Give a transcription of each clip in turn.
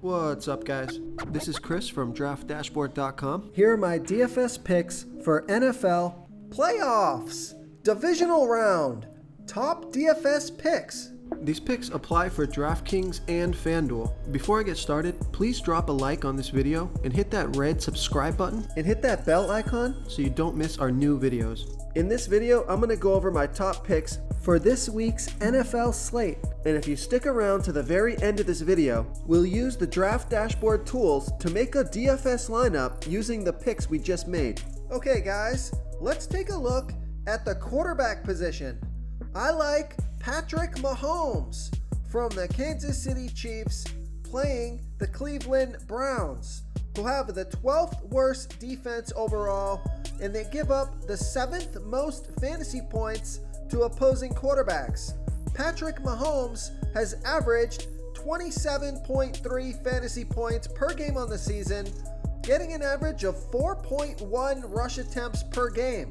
What's up, guys? This is Chris from DraftDashboard.com. Here are my DFS picks for NFL playoffs, divisional round, top DFS picks. These picks apply for DraftKings and FanDuel. Before I get started, please drop a like on this video and hit that red subscribe button And hit that bell icon. so you don't miss our new videos. In this video, I'm going to go over my top picks for this week's NFL slate. And if you stick around to the very end of this video, we'll use the Draft Dashboard tools to make a DFS lineup using the picks we just made. Okay guys, let's take a look at the quarterback position. I like Patrick Mahomes from the Kansas City Chiefs playing the Cleveland Browns, who have the 12th worst defense overall, and they give up the 7th most fantasy points to opposing quarterbacks. Patrick Mahomes has averaged 27.3 fantasy points per game on the season, getting an average of 4.1 rush attempts per game.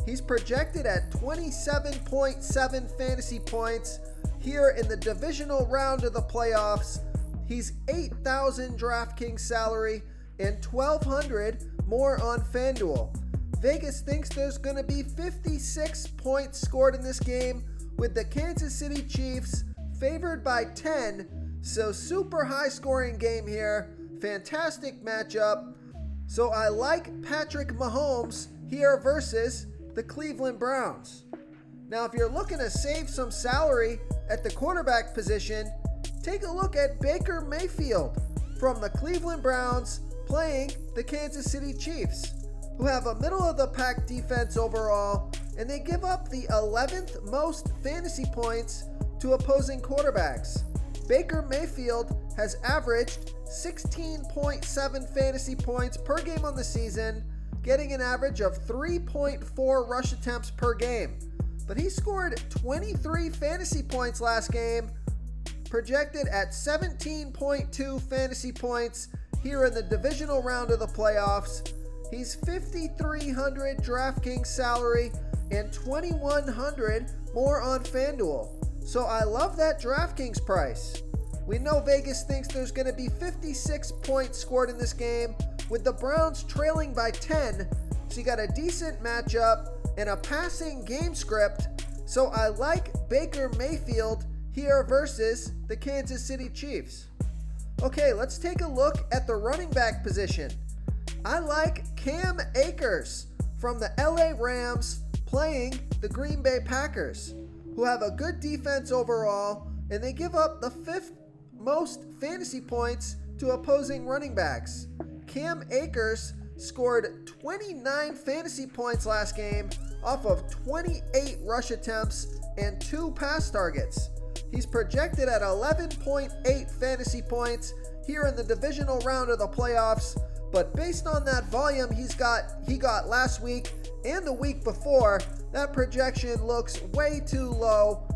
He's projected at 27.7 fantasy points here in the divisional round of the playoffs. He's $8,000 DraftKings salary and $1,200 more on FanDuel. Vegas thinks there's going to be 56 points scored in this game, with the Kansas City Chiefs favored by 10. So super high scoring game here. Fantastic matchup. So I like Patrick Mahomes here versus the Cleveland Browns. Now, if you're looking to save some salary at the quarterback position, take a look at Baker Mayfield from the Cleveland Browns playing the Kansas City Chiefs, who have a middle-of-the-pack defense overall, and they give up the 11th most fantasy points to opposing quarterbacks. Baker Mayfield has averaged 16.7 fantasy points per game on the season, getting an average of 3.4 rush attempts per game. But he scored 23 fantasy points last game, projected at 17.2 fantasy points here in the divisional round of the playoffs. He's $5,300 DraftKings salary and $2,100 more on FanDuel. So I love that DraftKings price. We know Vegas thinks there's going to be 56 points scored in this game, with the Browns trailing by 10. So you got a decent matchup and a passing game script. So I like Baker Mayfield here versus the Kansas City Chiefs. Okay, let's take a look at the running back position. I like Cam Akers from the LA Rams playing the Green Bay Packers, who have a good defense overall, and they give up the 5th most fantasy points to opposing running backs. Cam Akers scored 29 fantasy points last game off of 28 rush attempts and 2 pass targets. He's projected at 11.8 fantasy points here in the divisional round of the playoffs, but based on that volume he got last week and the week before, that projection looks way too low,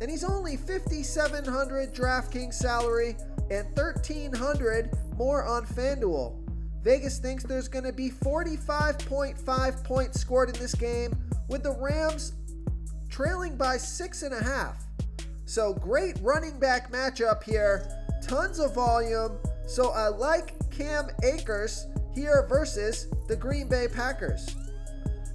and he's only $5,700 DraftKings salary and $1,300 more on FanDuel. Vegas thinks there's going to be 45.5 points scored in this game, with the Rams trailing by 6.5. So great running back matchup here, tons of volume. So I like Cam Akers here versus the Green Bay Packers.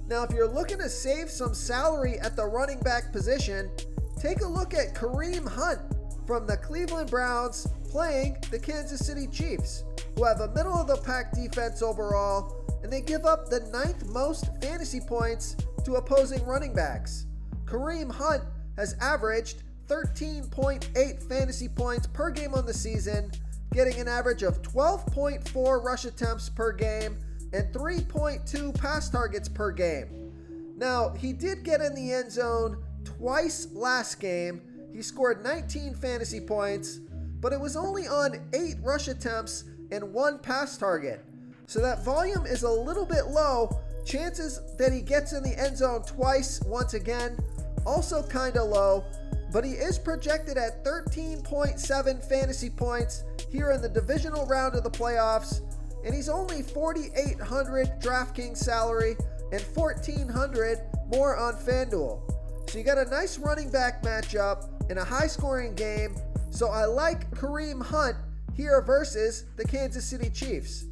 Now, if you're looking to save some salary at the running back position, take a look at Kareem Hunt from the Cleveland Browns playing the Kansas City Chiefs, who have a middle-of-the-pack defense overall, and they give up the 9th most fantasy points to opposing running backs. Kareem Hunt has averaged 13.8 fantasy points per game on the season, getting an average of 12.4 rush attempts per game and 3.2 pass targets per game. Now, he did get in the end zone twice last game. He scored 19 fantasy points, but it was only on 8 rush attempts and 1 pass target. So that volume is a little bit low. Chances that he gets in the end zone twice, once again, also kind of low. But he is projected at 13.7 fantasy points here in the divisional round of the playoffs, and he's only $4,800 DraftKings salary and $1,400 more on FanDuel. So you got a nice running back matchup in a high-scoring game. So I like Kareem Hunt here versus the Kansas City Chiefs.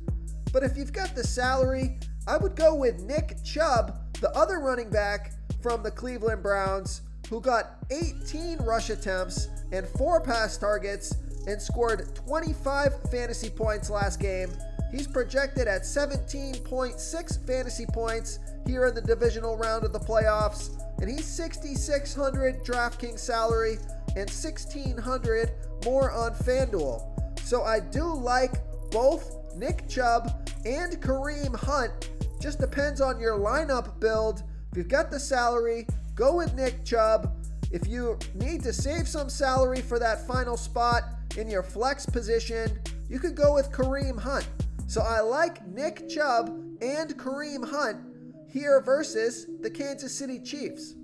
But if you've got the salary, I would go with Nick Chubb, the other running back from the Cleveland Browns, who got 18 rush attempts and 4 pass targets and scored 25 fantasy points last game. He's projected at 17.6 fantasy points here in the divisional round of the playoffs, and he's $6,600 DraftKings salary and $1,600 more on FanDuel. So I do like both Nick Chubb and Kareem Hunt. Just depends on your lineup build. If you've got the salary, go with Nick Chubb. If you need to save some salary for that final spot in your flex position, you could go with Kareem Hunt. So I like Nick Chubb and Kareem Hunt here versus the Kansas City Chiefs.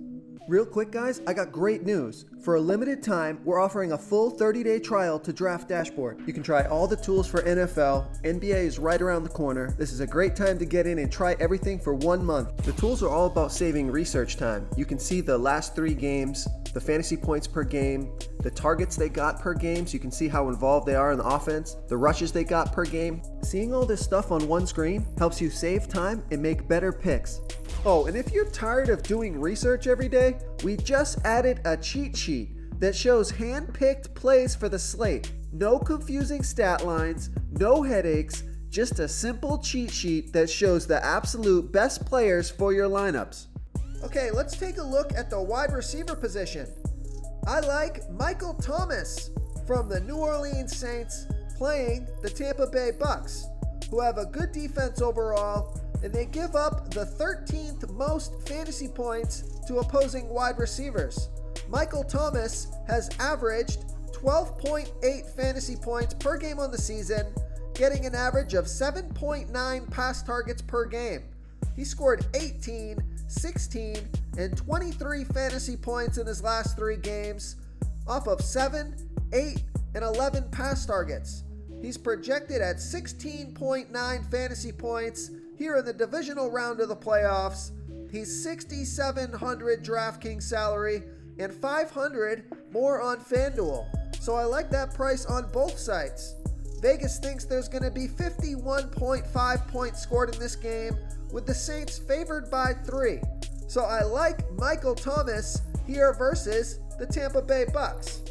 Real quick, guys, I got great news. For a limited time, we're offering a full 30-day trial to Draft Dashboard. You can try all the tools for NFL. NBA is right around the corner. This is a great time to get in and try everything for 1 month. The tools are all about saving research time. You can see the last 3 games, the fantasy points per game, the targets they got per game, so you can see how involved they are in the offense, the rushes they got per game. Seeing all this stuff on one screen helps you save time and make better picks. Oh, and if you're tired of doing research every day, we just added a cheat sheet that shows hand-picked plays for the slate. No confusing stat lines, no headaches, just a simple cheat sheet that shows the absolute best players for your lineups. Okay, let's take a look at the wide receiver position. I like Michael Thomas from the New Orleans Saints playing the Tampa Bay Bucks, who have a good defense overall, and they give up the 13th most fantasy points to opposing wide receivers. Michael Thomas has averaged 12.8 fantasy points per game on the season, getting an average of 7.9 pass targets per game. He scored 18, 16, and 23 fantasy points in his last 3 games off of 7, 8, and 11 pass targets. He's projected at 16.9 fantasy points here in the divisional round of the playoffs. He's $6,700 DraftKings salary and $500 more on FanDuel. So I like that price on both sites. Vegas thinks there's going to be 51.5 points scored in this game, with the Saints favored by 3. So I like Michael Thomas here versus the Tampa Bay Bucks.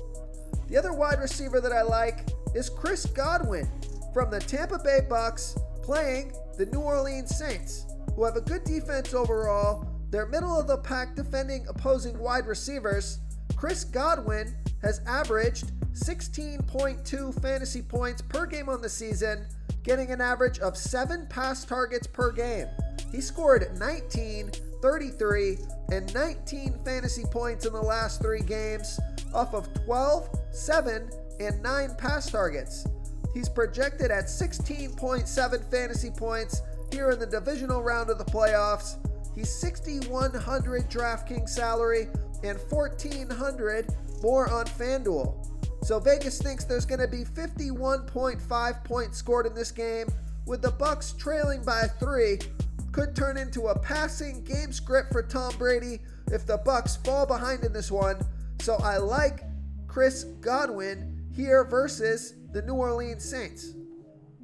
The other wide receiver that I like is Chris Godwin from the Tampa Bay Bucks playing the New Orleans Saints, who have a good defense overall. They're middle of the pack defending opposing wide receivers. Chris Godwin has averaged 16.2 fantasy points per game on the season, getting an average of 7 pass targets per game. He scored 19, 33, and 19 fantasy points in the last 3 games off of 12, 7, and 9 pass targets. He's projected at 16.7 fantasy points here in the divisional round of the playoffs. He's $6,100 DraftKings salary and $1,400 more on FanDuel. So Vegas thinks there's going to be 51.5 points scored in this game, with the Bucks trailing by 3. Could turn into a passing game script for Tom Brady if the Bucks fall behind in this one. So I like Chris Godwin here versus the New Orleans Saints.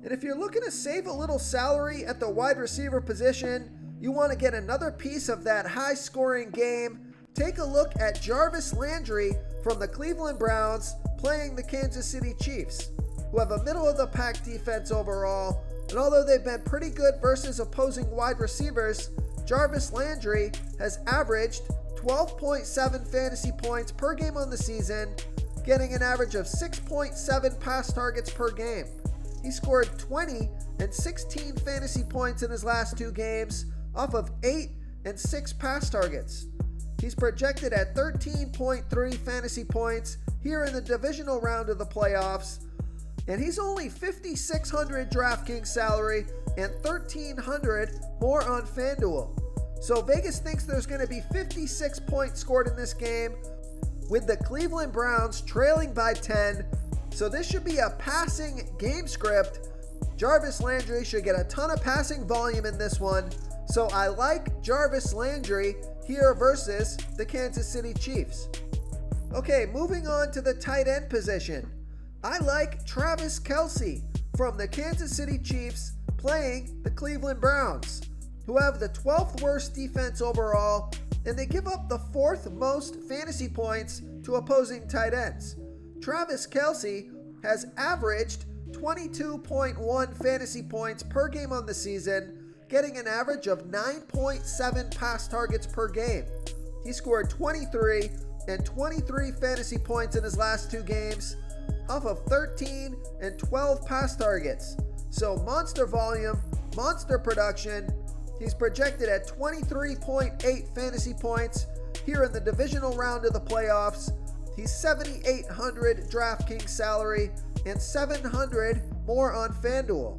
And if you're looking to save a little salary at the wide receiver position, you want to get another piece of that high-scoring game, take a look at Jarvis Landry from the Cleveland Browns playing the Kansas City Chiefs, who have a middle-of-the-pack defense overall. And although they've been pretty good versus opposing wide receivers, Jarvis Landry has averaged 12.7 fantasy points per game on the season, getting an average of 6.7 pass targets per game. He scored 20 and 16 fantasy points in his last 2 games off of 8 and 6 pass targets. He's projected at 13.3 fantasy points here in the divisional round of the playoffs, and he's only $5,600 DraftKings salary and $1,300 more on FanDuel. So Vegas thinks there's going to be 56 points scored in this game, with the Cleveland Browns trailing by 10. So this should be a passing game script. Jarvis Landry should get a ton of passing volume in this one. So I like Jarvis Landry here versus the Kansas City Chiefs. Okay, moving on to the tight end position. I like Travis Kelsey from the Kansas City Chiefs playing the Cleveland Browns, who have the 12th worst defense overall, and they give up the 4th most fantasy points to opposing tight ends. Travis Kelsey has averaged 22.1 fantasy points per game on the season, getting an average of 9.7 pass targets per game. He scored 23 and 23 fantasy points in his last 2 games off of 13 and 12 pass targets. So monster volume, monster production. He's projected at 23.8 fantasy points here in the divisional round of the playoffs. He's $7,800 DraftKings salary and $700 more on FanDuel.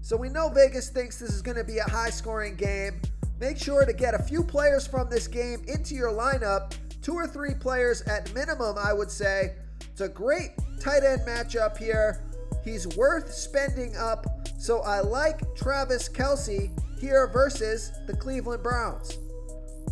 So we know Vegas thinks this is going to be a high-scoring game. Make sure to get a few players from this game into your lineup, 2 or 3 players at minimum, I would say. It's a great tight end matchup here. He's worth spending up, so I like Travis Kelsey here versus the Cleveland Browns.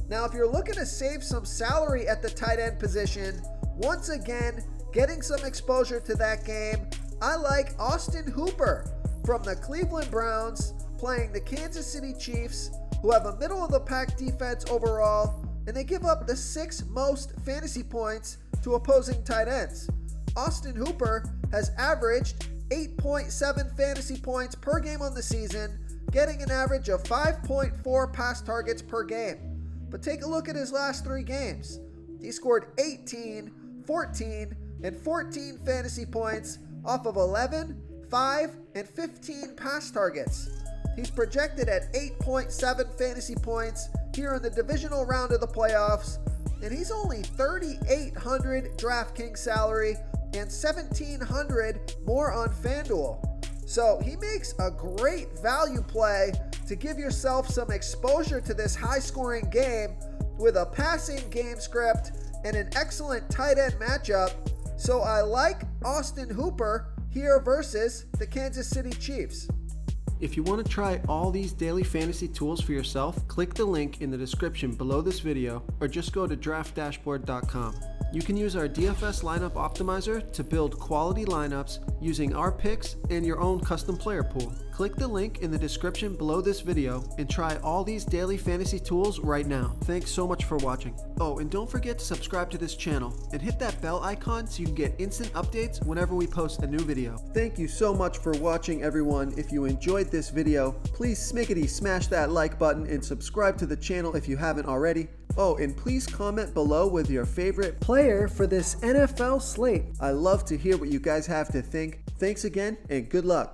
Now, if you're looking to save some salary at the tight end position, once again, getting some exposure to that game, I like Austin Hooper from the Cleveland Browns playing the Kansas City Chiefs, who have a middle-of-the-pack defense overall, and they give up the 6th most fantasy points to opposing tight ends. Austin Hooper has averaged 8.7 fantasy points per game on the season, getting an average of 5.4 pass targets per game. But take a look at his last 3 games. He scored 18, 14, and 14 fantasy points off of 11, 5, and 15 pass targets. He's projected at 8.7 fantasy points here in the divisional round of the playoffs, and he's only $3,800 DraftKings salary and $1,700 more on FanDuel. So he makes a great value play to give yourself some exposure to this high-scoring game with a passing game script and an excellent tight end matchup. So I like Austin Hooper here versus the Kansas City Chiefs. If you want to try all these daily fantasy tools for yourself, click the link in the description below this video or just go to draftdashboard.com. You can use our DFS lineup optimizer to build quality lineups using our picks and your own custom player pool. Click the link in the description below this video and try all these daily fantasy tools right now. Thanks so much for watching. Oh, and don't forget to subscribe to this channel and hit that bell icon so you can get instant updates whenever we post a new video. Thank you so much for watching, everyone. If you enjoyed this video, please smash that like button and subscribe to the channel if you haven't already. Oh, and please comment below with your favorite player for this NFL slate. I love to hear what you guys have to think. Thanks again, and good luck.